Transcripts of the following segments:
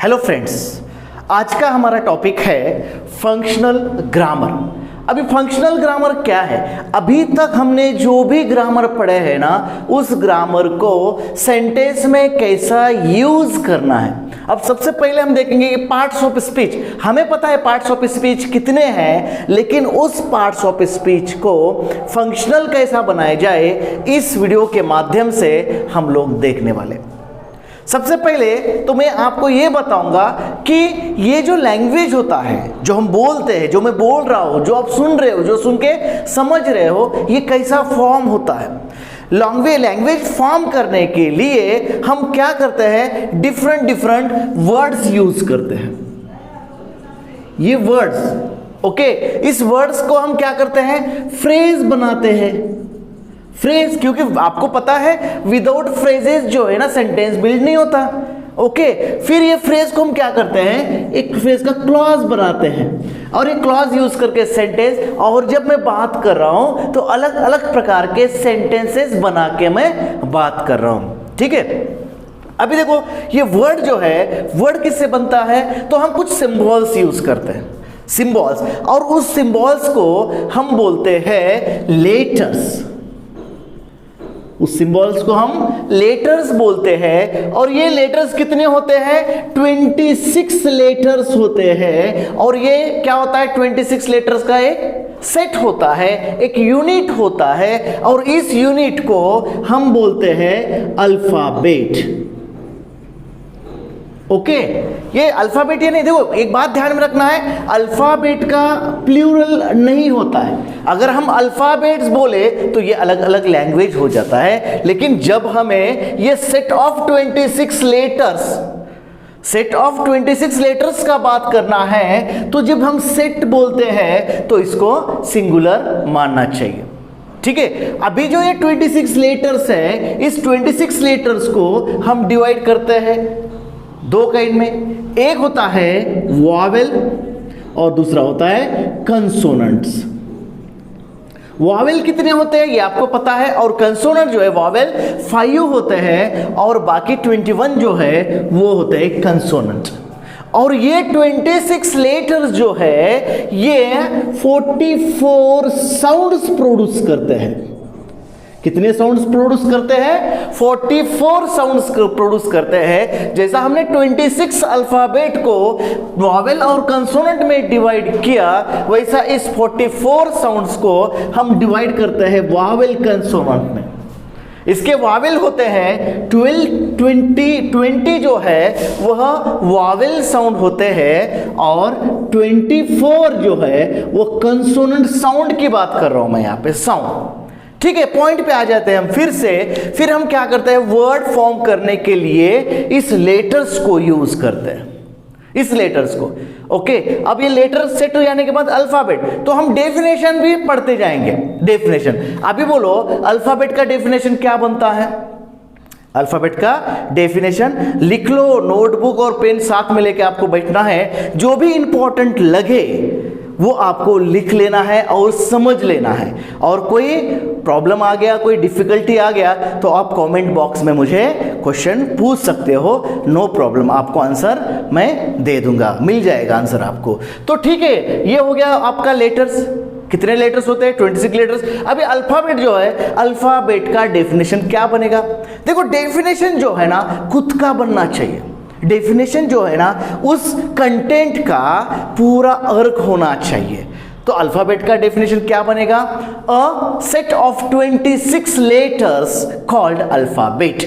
Hello friends, आज का हमारा टॉपिक है फंक्शनल ग्रामर। अभी फंक्शनल ग्रामर क्या है? अभी तक हमने जो भी ग्रामर पढ़े हैं ना, उस ग्रामर को सेंटेंस में कैसा यूज करना है। अब सबसे पहले हम देखेंगे कि पार्ट्स ऑफ स्पीच। हमें पता है पार्ट्स ऑफ स्पीच कितने हैं, लेकिन उस पार्ट्स ऑफ स्पीच को फंक्शनल कैसा बनाया जाए, इस वीडियो के माध्यम से हम लोग देखने वाले। सबसे पहले तो मैं आपको ये बताऊंगा कि ये जो लैंग्वेज होता है, जो हम बोलते हैं, जो मैं बोल रहा हूं, जो आप सुन रहे हो, जो सुन के समझ रहे हो, ये कैसा फॉर्म होता है। लैंग्वेज फॉर्म करने के लिए हम क्या करते हैं, डिफरेंट वर्ड्स यूज करते हैं। ये वर्ड्स, ओके, इस वर्ड्स को हम क्या करते हैं, फ्रेज बनाते हैं। फ्रेज, क्योंकि आपको पता है विदाउट फ्रेजेस जो है ना सेंटेंस बिल्ड नहीं होता। ओके, फिर ये फ्रेज को हम क्या करते हैं, एक फ्रेज का क्लॉज बनाते हैं और एक क्लॉज यूज करके सेंटेंस, और जब मैं बात कर रहा हूं तो अलग अलग प्रकार के सेंटेंसेस बना के मैं बात कर रहा हूं। ठीक है, अभी देखो ये वर्ड जो है, वर्ड किससे बनता है, तो हम कुछ सिंबल्स यूज करते हैं, सिंबल्स, और उस सिंबल्स को हम बोलते हैं लेटर्स। उस सिंबल्स को हम लेटर्स बोलते हैं। और ये लेटर्स कितने होते हैं, 26 लेटर्स होते हैं। और ये क्या होता है, 26 लेटर्स का एक सेट होता है, एक यूनिट होता है, और इस यूनिट को हम बोलते हैं अल्फाबेट। ओके, ये अल्फाबेट ये नहीं, देखो एक बात ध्यान में रखना है, अल्फाबेट का प्लूरल नहीं होता है। अगर हम अल्फाबेट्स बोले तो ये अलग अलग लैंग्वेज हो जाता है, लेकिन जब हमें ये सेट ऑफ 26 लेटर्स का बात करना है, तो जब हम सेट बोलते हैं तो इसको सिंगुलर मानना चाहिए। ठीक है, अभी जो ये 26 लेटर्स है, इस 26 लेटर्स को हम डिवाइड करते हैं दो काइंड में। एक होता है वॉवेल और दूसरा होता है कंसोनेंट्स। वॉवेल कितने होते हैं ये आपको पता है, और कंसोनेंट जो है वॉवेल 5 होते हैं, और बाकी 21 जो है वो होते हैं कंसोनेंट। और ये 26 लेटर्स जो है ये 44 साउंड्स प्रोड्यूस करते हैं। कितने साउंड्स प्रोड्यूस करते हैं, 44 साउंड्स प्रोड्यूस करते हैं। जैसा हमने 26 अल्फाबेट को वॉवेल और कंसोनेंट में डिवाइड किया, वैसा इस 44 साउंड्स को हम डिवाइड करते हैं वॉवेल कंसोनेंट में। इसके वॉवेल होते हैं 20 जो है वह वॉवेल साउंड होते हैं, और 24 जो है वो कंसोनेंट साउंड की बात कर रहा हूं मैं यहाँ पे, साउंड। ठीक है, पॉइंट पे आ जाते हैं हम फिर से। फिर हम क्या करते हैं, वर्ड फॉर्म करने के लिए इस लेटर्स को यूज करते हैं, इस लेटर्स को। ओके, अब ये लेटर सेट हो जाने के बाद अल्फाबेट, तो हम डेफिनेशन भी पढ़ते जाएंगे। डेफिनेशन, अभी बोलो अल्फाबेट का डेफिनेशन क्या बनता है। अल्फाबेट का डेफिनेशन लिख लो, नोटबुक और पेन साथ में लेके आपको बैठना है। जो भी इंपॉर्टेंट लगे वो आपको लिख लेना है और समझ लेना है। और कोई प्रॉब्लम आ गया, कोई डिफिकल्टी आ गया, तो आप कमेंट बॉक्स में मुझे क्वेश्चन पूछ सकते हो, नो प्रॉब्लम, आपको आंसर मैं दे दूंगा, मिल जाएगा आंसर आपको। तो ठीक है, ये हो गया आपका लेटर्स। कितने लेटर्स होते हैं, 26 लेटर्स। अभी अल्फाबेट जो है, अल्फाबेट का डेफिनेशन क्या बनेगा। देखो डेफिनेशन जो है ना खुद का बनना चाहिए। डेफिनेशन जो है ना उस कंटेंट का पूरा अर्थ होना चाहिए। तो अल्फाबेट का डेफिनेशन क्या बनेगा, a set of 26 letters called alphabet.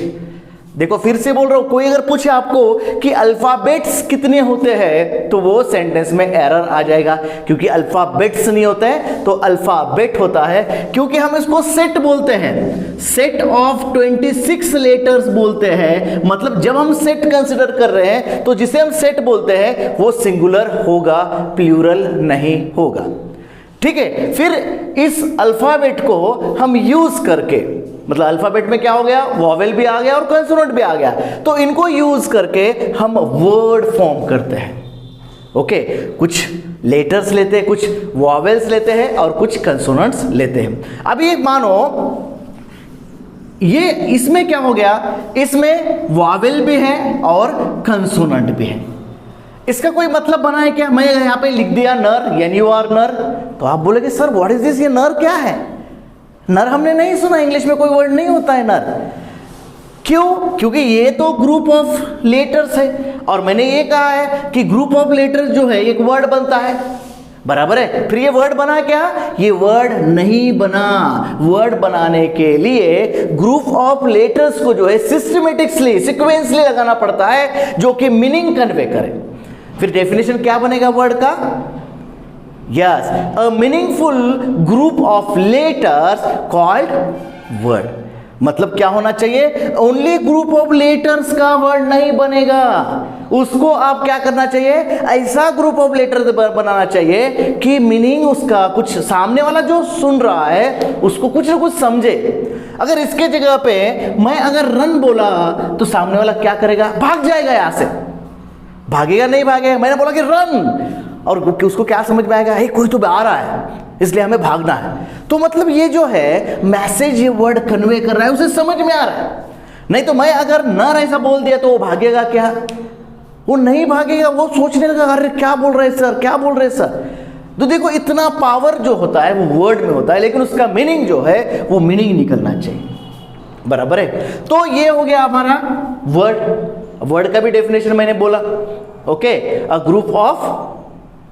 देखो फिर से बोल रहा हूं, कोई अगर पूछे आपको कि अल्फाबेट्स कितने होते हैं, तो वो सेंटेंस में एरर आ जाएगा, क्योंकि अल्फाबेट्स नहीं होते हैं तो अल्फाबेट होता है। क्योंकि हम इसको सेट बोलते हैं, सेट ऑफ 26 लेटर्स बोलते हैं। मतलब जब हम सेट कंसिडर कर रहे हैं तो जिसे हम सेट बोलते हैं वो सिंगुलर होगा, प्लूरल नहीं होगा। ठीक है, फिर इस अल्फाबेट को हम यूज करके, मतलब अल्फाबेट में क्या हो गया, वॉवेल भी आ गया और कंसोनेंट भी आ गया, तो इनको यूज करके हम वर्ड फॉर्म करते हैं। ओके, कुछ लेटर्स लेते हैं, कुछ वॉवेल्स लेते हैं और कुछ कंसोनेंट्स लेते हैं। अभी मानो ये इसमें क्या हो गया, इसमें वॉवेल भी है और कंसोनेंट भी है। इसका कोई मतलब बना है क्या? मैं यहाँ पे लिख दिया नर, NUR नर, तो आप बोलेंगे सर व्हाट इज दिस, ये नर क्या है? नर हमने नहीं सुना, इंग्लिश में कोई वर्ड नहीं होता है नर। क्यों? क्योंकि ये तो ग्रुप ऑफ लेटर्स है, और मैंने ये कहा है कि ग्रुप ऑफ लेटर्स जो है एक वर्ड बनता है, बराबर है। फिर ये वर्ड बना क्या? ये वर्ड नहीं बना। वर्ड बनाने के लिए ग्रुप ऑफ लेटर्स को जो है सिस्टमेटिकली, सिक्वेंसली लगाना पड़ता है, जो कि मीनिंग कन्वे करे। फिर डेफिनेशन क्या बनेगा वर्ड का? Yes, a meaningful group of letters called word. मतलब क्या होना चाहिए? ओनली ग्रुप ऑफ लेटर्स का वर्ड नहीं बनेगा, उसको आप क्या करना चाहिए? ऐसा ग्रुप ऑफ लेटर बनाना चाहिए कि मीनिंग उसका कुछ, सामने वाला जो सुन रहा है उसको कुछ ना कुछ समझे। अगर इसके जगह पे मैं अगर रन बोला तो सामने वाला क्या करेगा? भाग जाएगा यहां से। भागेगा? नहीं भागेगा। मैंने बोला कि रन, और उसको क्या समझ में आएगा? हे कोई तो आ रहा है इसलिए हमें भागना है। तो मतलब ये जो है मैसेज, ये वर्ड कन्वे कर रहा है, उसे समझ में आ रहा है। नहीं तो मैं अगर नर ऐसा बोल दिया तो वो भागेगा क्या? वो नहीं भागेगा, वो सोचने लगा अरे क्या बोल रहे सर, क्या बोल रहे सर। तो देखो इतना पावर जो होता है वो वर्ड में होता है, लेकिन उसका मीनिंग जो है वो मीनिंग निकलना चाहिए, बराबर है। तो ये हो गया हमारा वर्ड। वर्ड का भी डेफिनेशन मैंने बोला, okay. A group of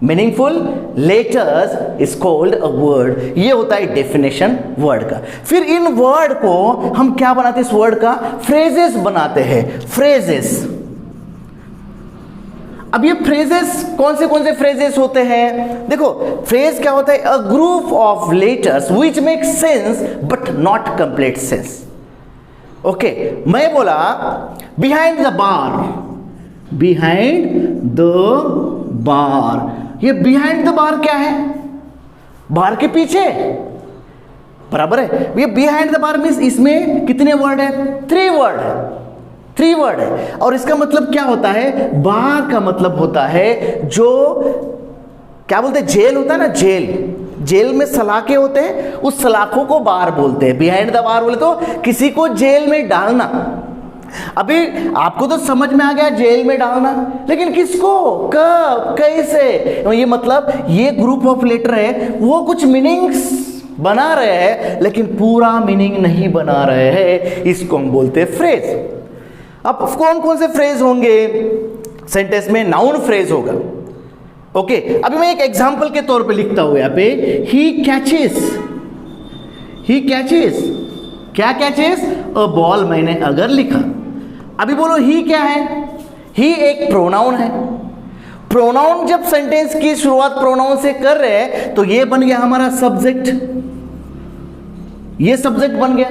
meaningful letters is called a word. ये होता है डेफिनेशन वर्ड का। फिर इन वर्ड को हम क्या बनाते हैं? इस वर्ड का फ्रेजेस बनाते हैं, फ्रेजेस। अब ये फ्रेजेस कौन से फ्रेजेस होते हैं? देखो फ्रेज क्या होता है? A group of letters which make sense but not complete sense. Okay, मैं बोला behind the bar, behind the bar. ये बिहाइंड द बार क्या है? बार के पीछे, बराबर है। ये बिहाइंड द बार मींस इसमें कितने वर्ड है? 3 वर्ड है, 3 वर्ड है। और इसका मतलब क्या होता है? बार का मतलब होता है जो क्या बोलते हैं? जेल होता है ना, जेल। जेल में सलाखें होते हैं, उस सलाखों को बार बोलते हैं। बिहाइंड द बार बोले तो किसी को जेल में डालना। अभी आपको तो समझ में आ गया जेल में डालना, लेकिन किसको, कब, कैसे? ये मतलब ये ग्रुप ऑफ लेटर है, वो कुछ मीनिंग्स बना रहे हैं लेकिन पूरा मीनिंग नहीं बना रहे हैं, इसको हम बोलते हैं फ्रेज। अब कौन कौन से फ्रेज होंगे सेंटेंस में? नाउन फ्रेज होगा, ओके। अभी मैं एक एग्जांपल के तौर पे लिखता हूं यहां पे, ही कैचेस। ही कैचेस, क्या कैचेस? अ बॉल मैंने अगर लिखा। अभी बोलो ही क्या है? ही एक प्रोनाउन है। प्रोनाउन जब सेंटेंस की शुरुआत प्रोनाउन से कर रहे हैं तो ये बन गया हमारा सब्जेक्ट, ये सब्जेक्ट बन गया,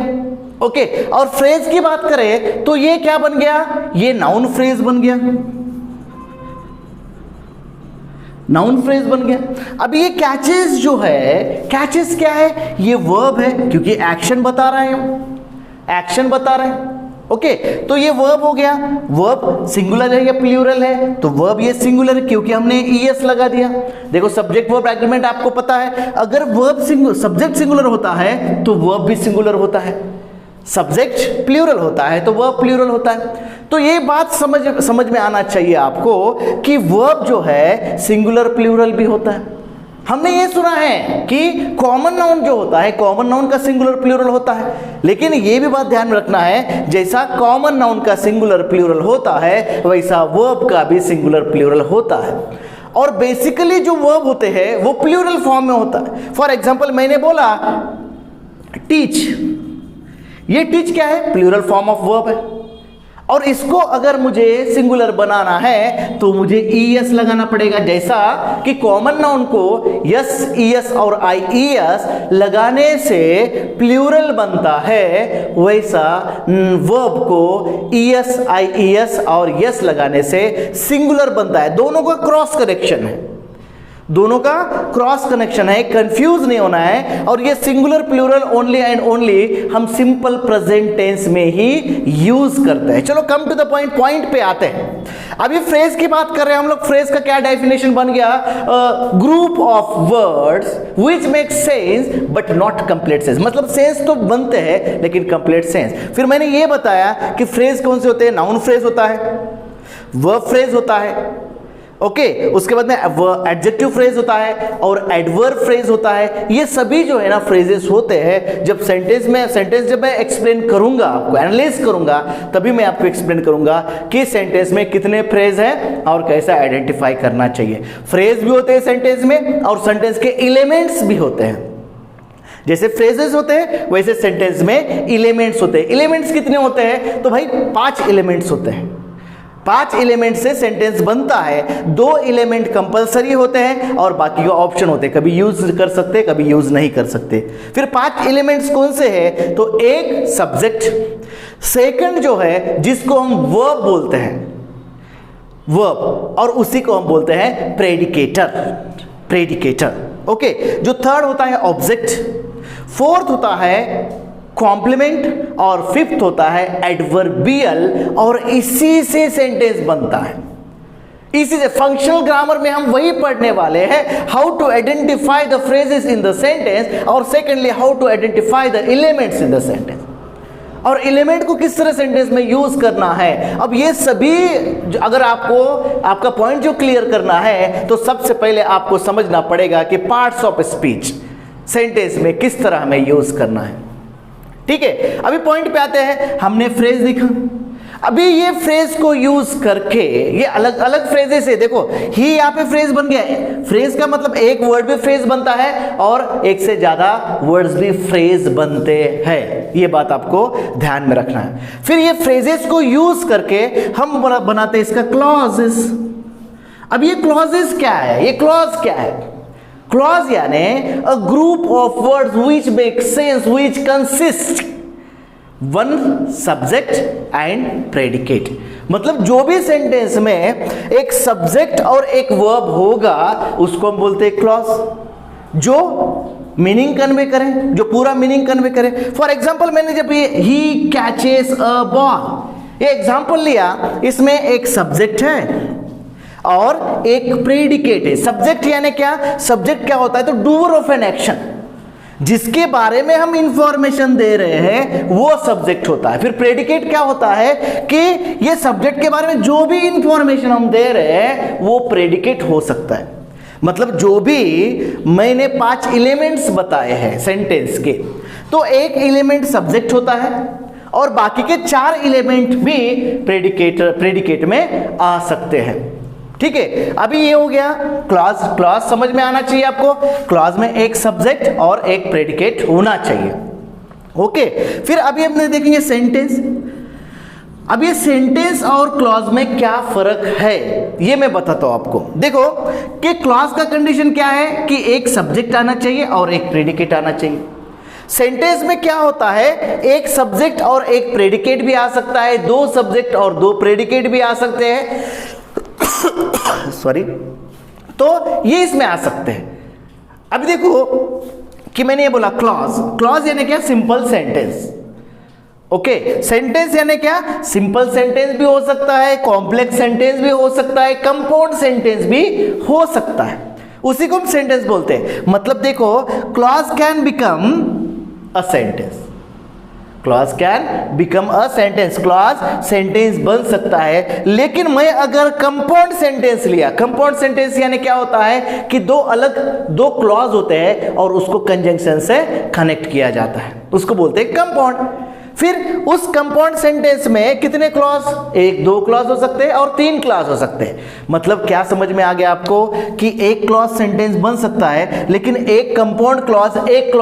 ओके। और फ्रेज की बात करें तो ये क्या बन गया? ये नाउन फ्रेज बन गया, नाउन फ्रेज बन गया। अब ये कैचेस जो है, कैचेस क्या है? ये वर्ब है, क्योंकि एक्शन बता रहे हैं, एक्शन बता रहे हैं, ओके। तो ये वर्ब हो गया। वर्ब सिंगुलर है या प्लूरल है? तो वर्ब ये सिंगुलर है क्योंकि हमने ईएस लगा दिया। देखो सब्जेक्ट वर्ब एग्रीमेंट आपको पता है, अगर वर्ब सब्जेक्ट सिंगुलर होता है तो वर्ब भी सिंगुलर होता है, सब्जेक्ट प्लूरल होता है तो वर्ब प्लूरल होता है। तो ये बात समझ में आना चाहिए आपको कि वर्ब जो है सिंगुलर प्लूरल भी होता है। हमने ये सुना है कि कॉमन नाउन जो होता है, कॉमन नाउन का सिंगुलर प्लूरल होता है, लेकिन ये भी बात ध्यान रखना है, जैसा कॉमन नाउन का सिंगुलर प्लूरल होता है वैसा वर्ब का भी सिंगुलर प्लूरल होता है। और बेसिकली जो वर्ब होते हैं वो प्लूरल फॉर्म में होता है। फॉर एग्जाम्पल मैंने बोला टीच, ये टीच क्या है? प्लूरल फॉर्म ऑफ वर्ब है। और इसको अगर मुझे सिंगुलर बनाना है तो मुझे ईएस लगाना पड़ेगा, जैसा कि कॉमन नाउन को यस, ईएस और आईईएस लगाने से प्लूरल बनता है, वैसा वर्ब को ईएस, आईईएस और यस लगाने से सिंगुलर बनता है। दोनों का क्रॉस कनेक्शन है, दोनों का क्रॉस कनेक्शन है, कंफ्यूज नहीं होना है। और ये singular plural only and only हम सिंपल प्रेजेंट टेंस में ही यूज करते हैं। चलो come to the point, point पे आते हैं। अभी फ्रेज की बात कर रहे हैं हम लोग। फ्रेज का क्या डेफिनेशन बन गया? Group of words which make sense but not complete sense. मतलब सेंस तो बनते हैं लेकिन कंप्लीट सेंस। फिर मैंने ये बताया कि फ्रेज कौन से होते हैं? नाउन फ्रेज होता है, वर्ब फ्रेज होता है, ओके उसके बाद में एडजेक्टिव फ्रेज होता है और एडवर्ब फ्रेज होता है। ये सभी जो है ना फ्रेजेस होते हैं। जब सेंटेंस जब मैं एक्सप्लेन करूंगा, आपको एनालाइज करूंगा, तभी मैं आपको एक्सप्लेन करूंगा कि सेंटेंस में कितने फ्रेज हैं और कैसे आइडेंटिफाई करना चाहिए। फ्रेज भी होते हैं सेंटेंस में और सेंटेंस के एलिमेंट्स भी होते हैं। जैसे फ्रेजेस होते हैं वैसे सेंटेंस में एलिमेंट्स होते हैं। एलिमेंट्स कितने होते हैं? तो भाई 5 एलिमेंट्स होते हैं। 5 एलिमेंट से सेंटेंस बनता है। 2 एलिमेंट कंपलसरी होते हैं और बाकी के ऑप्शन होते हैं, कभी यूज कर सकते हैं, कभी यूज नहीं कर सकते। फिर 5 एलिमेंट्स कौन से हैं? तो एक सब्जेक्ट, सेकंड जो है जिसको हम वर्ब बोलते हैं, वर्ब, और उसी को हम बोलते हैं प्रेडिकेटर। ओके, जो थर्ड होता है ऑब्जेक्ट, फोर्थ होता है कॉम्प्लीमेंट और फिफ्थ होता है एडवर्बियल, और इसी से सेंटेंस बनता है। इसी से फंक्शनल ग्रामर में हम वही पढ़ने वाले हैं, how to identify the phrases in the sentence, और secondly how to identify the elements in the sentence, और एलिमेंट को किस तरह सेंटेंस में यूज करना है। अब ये सभी अगर आपको आपका पॉइंट जो क्लियर करना है तो सबसे पहले आपको समझना पड़ेगा कि पार्ट्स ऑफ स्पीच सेंटेंस में किस तरह हमें यूज करना है। ठीक है, अभी पॉइंट पे आते हैं। हमने फ्रेज देखा, अभी ये फ्रेज को यूज करके ये अलग अलग फ्रेजेस है। देखो ही यहाँ पे फ्रेज बन गया है। फ्रेज का मतलब एक वर्ड भी फ्रेज बनता है और एक से ज्यादा वर्ड्स भी फ्रेज बनते हैं। ये बात आपको ध्यान में रखना है। फिर ये फ्रेजेस को यूज करके हम बनाते हैं इसका क्लॉजेस। अब ये क्लॉजेस क्या है? ये क्लॉज क्या है? क्लॉज यानी a group of words which make sense, which consist one subject and predicate. मतलब जो भी सेंटेंस में एक सब्जेक्ट और एक वर्ब होगा उसको हम बोलते हैं क्लॉज, जो मीनिंग कन्वे करें, जो पूरा मीनिंग कन्वे करें। फॉर एग्जांपल मैंने जब ये ही कैचेस अ बॉल ये एग्जांपल लिया, इसमें एक सब्जेक्ट है और एक प्रेडिकेट है। सब्जेक्ट यानी क्या? सब्जेक्ट क्या होता है? तो डूअर ऑफ एन एक्शन, जिसके बारे में हम इंफॉर्मेशन दे रहे हैं वो सब्जेक्ट होता है। फिर प्रेडिकेट क्या होता है कि ये सब्जेक्ट के बारे में जो भी इंफॉर्मेशन हम दे रहे हैं वो प्रेडिकेट हो सकता है। मतलब जो भी मैंने 5 एलिमेंट्स बताए हैं सेंटेंस के, तो एक एलिमेंट सब्जेक्ट होता है और बाकी के 4 एलिमेंट भी प्रेडिकेट में आ सकते हैं। ठीक है, अभी ये हो गया क्लॉज। क्लॉज समझ में आना चाहिए आपको। क्लॉज में एक सब्जेक्ट और एक प्रेडिकेट होना चाहिए। ओके, फिर अभी हम देखेंगे सेंटेंस। अब ये सेंटेंस और क्लॉज में क्या फर्क है ये मैं बताता हूं आपको। देखो कि क्लॉज का कंडीशन क्या है कि एक सब्जेक्ट आना चाहिए और एक प्रेडिकेट आना चाहिए। सेंटेंस में क्या होता है? एक सब्जेक्ट और एक प्रेडिकेट भी आ सकता है, 2 सब्जेक्ट और 2 प्रेडिकेट भी आ सकते हैं सॉरी, तो ये इसमें आ सकते हैं। अभी देखो कि मैंने ये बोला क्लॉज। क्लॉज यानी क्या? Simple sentence. ओके, सेंटेंस यानी क्या? सिंपल सेंटेंस भी हो सकता है, कॉम्प्लेक्स सेंटेंस भी हो सकता है, कंपाउंड सेंटेंस भी हो सकता है, उसी को हम सेंटेंस बोलते हैं। मतलब देखो clause can become a sentence, clause can become a sentence, clause sentence बन सकता है। लेकिन मैं अगर कंपाउंड सेंटेंस लिया, कंपाउंड सेंटेंस यानी क्या होता है कि 2 क्लॉज होते हैं और उसको कंजंक्शन से कनेक्ट किया जाता है, उसको बोलते हैं कंपाउंड। फिर उस कंपाउंड सेंटेंस में कितने क्लॉज? 1, 2 क्लॉज हो सकते हैं और 3 क्लॉज हो सकते हैं। मतलब क्या समझ में आ गया आपको कि एक क्लॉज सेंटेंस बन सकता है लेकिन एक कंपाउंड क्लॉज, एक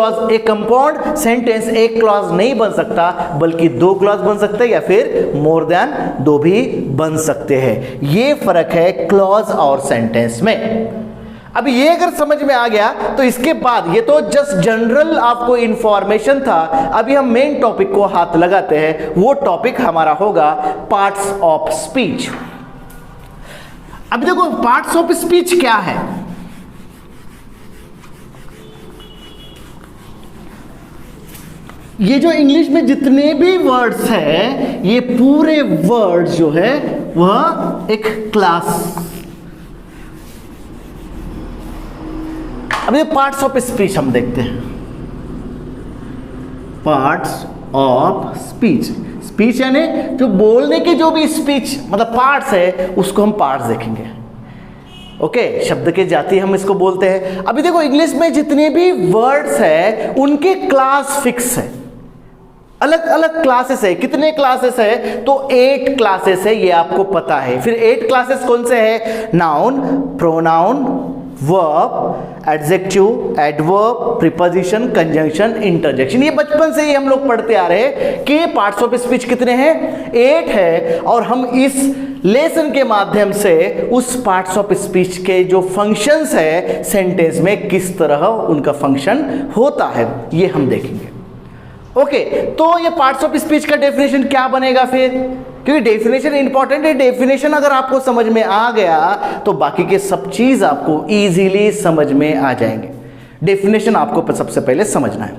कंपाउंड सेंटेंस एक क्लॉज नहीं बन सकता, बल्कि 2 क्लॉज बन सकते हैं या फिर मोर देन 2 भी बन सकते हैं। ये फर्क है क्लॉज और सेंटेंस में। अब ये अगर समझ में आ गया तो इसके बाद ये तो जस्ट जनरल आपको इंफॉर्मेशन था। अभी हम मेन टॉपिक को हाथ लगाते हैं। वो टॉपिक हमारा होगा पार्ट्स ऑफ स्पीच। अब देखो पार्ट्स ऑफ स्पीच क्या है? ये जो इंग्लिश में जितने भी वर्ड्स हैं, ये पूरे वर्ड्स जो है वह एक क्लास। अब ये पार्ट्स ऑफ स्पीच हम देखते हैं। पार्ट्स ऑफ स्पीच, स्पीच यानी जो बोलने की जो भी स्पीच मतलब पार्ट्स है उसको हम पार्ट्स देखेंगे। ओके, शब्द के जाति हम इसको बोलते हैं। अभी देखो इंग्लिश में जितने भी वर्ड्स है उनके क्लास फिक्स है, अलग अलग क्लासेस है। कितने क्लासेस है? तो 8 क्लासेस है, ये आपको पता है। फिर 8 क्लासेस कौन से है? Noun, pronoun, verb, adjective, adverb, preposition, conjunction, interjection. ये बचपन से ही हम लोग पढ़ते आ रहे हैं कि पार्ट्स ऑफ स्पीच कितने हैं? 8 है। और हम इस लेसन के माध्यम से उस पार्ट्स ऑफ स्पीच के जो फंक्शंस है सेंटेंस में किस तरह उनका फंक्शन होता है ये हम देखेंगे। ओके, तो ये पार्ट्स ऑफ स्पीच का डेफिनेशन क्या बनेगा फिर? क्योंकि डेफिनेशन इंपॉर्टेंट है। डेफिनेशन अगर आपको समझ में आ गया तो बाकी के सब चीज आपको इजीली समझ में आ जाएंगे। डेफिनेशन आपको सबसे पहले समझना है।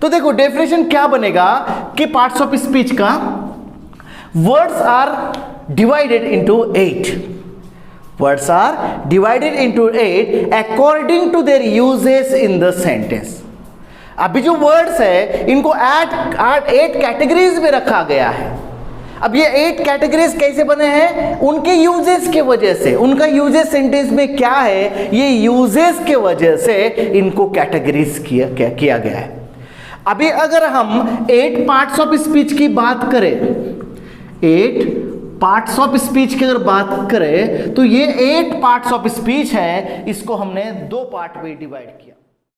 तो देखो डेफिनेशन क्या बनेगा कि पार्ट्स ऑफ स्पीच का words are divided into 8। Words are divided into 8 according to their uses in the sentence. अभी जो वर्ड्स है इनको 8 कैटेगरीज में रखा गया है। अब ये 8 कैटेगरीज कैसे बने हैं? उनके यूजेस के वजह से। उनका यूजेस सेंटेंस में क्या है, ये यूजेस के वजह से इनको कैटेगरीज किया गया है। अभी अगर हम 8 पार्ट्स ऑफ स्पीच की बात करें, 8 पार्ट्स ऑफ स्पीच की अगर बात करें तो ये 8 पार्ट्स ऑफ स्पीच है, इसको हमने 2 पार्ट में डिवाइड किया।